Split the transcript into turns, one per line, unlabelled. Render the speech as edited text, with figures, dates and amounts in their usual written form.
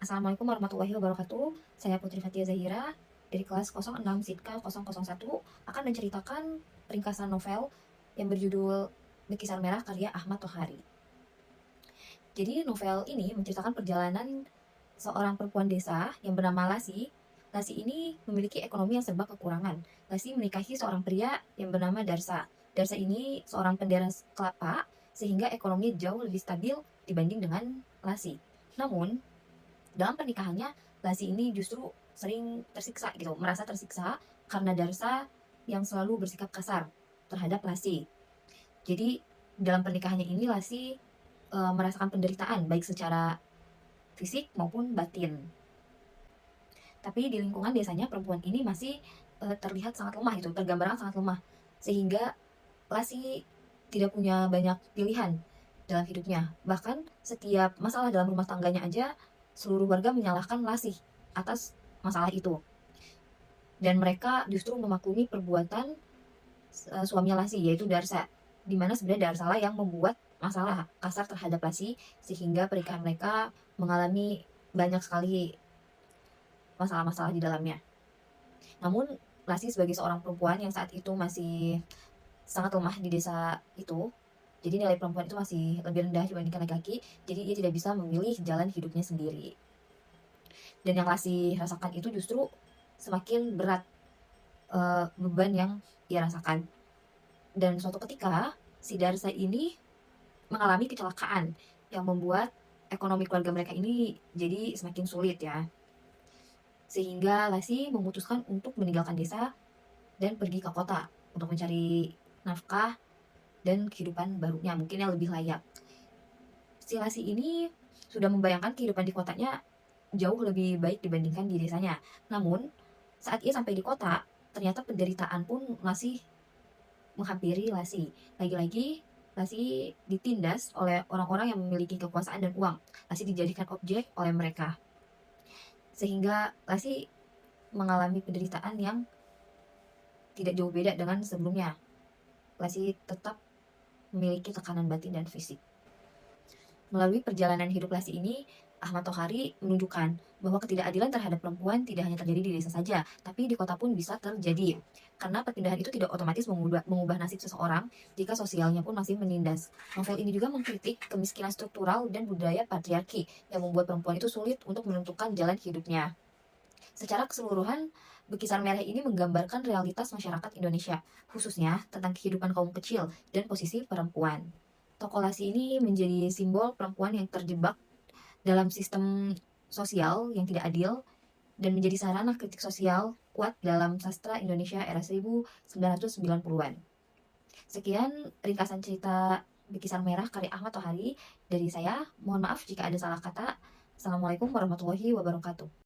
Assalamualaikum warahmatullahi wabarakatuh. Saya Putri Fatia Zahira dari kelas 06 Sitka 001 akan menceritakan ringkasan novel yang berjudul Lukisan Merah karya Ahmad Tohari. Jadi novel ini menceritakan perjalanan seorang perempuan desa yang bernama Lasi. Lasi ini memiliki ekonomi yang serba kekurangan. Lasi menikahi seorang pria yang bernama Darsa. Darsa ini seorang penderas kelapa sehingga ekonominya jauh lebih stabil dibanding dengan Lasi. Namun, dalam pernikahannya, Lasi ini justru sering tersiksa gitu, merasa tersiksa karena Darsa yang selalu bersikap kasar terhadap Lasi. Jadi dalam pernikahannya ini Lasi merasakan penderitaan baik secara fisik maupun batin. Tapi di lingkungan desanya perempuan ini masih terlihat sangat lemah gitu, tergambarkan sangat lemah. Sehingga Lasi tidak punya banyak pilihan dalam hidupnya. Bahkan setiap masalah dalam rumah tangganya aja seluruh warga menyalahkan Lasih atas masalah itu. Dan mereka justru memaklumi perbuatan suaminya Lasih, yaitu Darsa. Di mana sebenarnya Darsa lah yang membuat masalah kasar terhadap Lasih, sehingga pernikahan mereka mengalami banyak sekali masalah-masalah di dalamnya. Namun Lasih sebagai seorang perempuan yang saat itu masih sangat lemah di desa itu, jadi nilai perempuan itu masih lebih rendah dibandingkan laki-laki, jadi dia tidak bisa memilih jalan hidupnya sendiri. Dan yang Lasih rasakan itu justru semakin berat beban yang ia rasakan. Dan suatu ketika si Darsa ini mengalami kecelakaan yang membuat ekonomi keluarga mereka ini jadi semakin sulit ya. Sehingga Lasih memutuskan untuk meninggalkan desa dan pergi ke kota untuk mencari nafkah dan kehidupan barunya mungkin yang lebih layak. Si Lasih ini sudah membayangkan kehidupan di kotanya jauh lebih baik dibandingkan di desanya. Namun, saat ia sampai di kota, ternyata penderitaan pun masih menghampiri Lasih. Lagi-lagi, Lasih ditindas oleh orang-orang yang memiliki kekuasaan dan uang. Lasih dijadikan objek oleh mereka. Sehingga Lasih mengalami penderitaan yang tidak jauh beda dengan sebelumnya. Lasih tetap memiliki tekanan batin dan fisik. Melalui perjalanan hidup Lasih ini, Ahmad Tohari menunjukkan bahwa ketidakadilan terhadap perempuan tidak hanya terjadi di desa saja, tapi di kota pun bisa terjadi. Karena perpindahan itu tidak otomatis mengubah nasib seseorang jika sosialnya pun masih menindas. Novel ini juga mengkritik kemiskinan struktural dan budaya patriarki yang membuat perempuan itu sulit untuk menentukan jalan hidupnya. Secara keseluruhan, Lukisan Merah ini menggambarkan realitas masyarakat Indonesia, khususnya tentang kehidupan kaum kecil dan posisi perempuan. Tokoh Lasih ini menjadi simbol perempuan yang terjebak dalam sistem sosial yang tidak adil dan menjadi sarana kritik sosial kuat dalam sastra Indonesia era 1990-an. Sekian ringkasan cerita Lukisan Merah karya Ahmad Tohari dari saya. Mohon maaf jika ada salah kata. Assalamualaikum warahmatullahi wabarakatuh.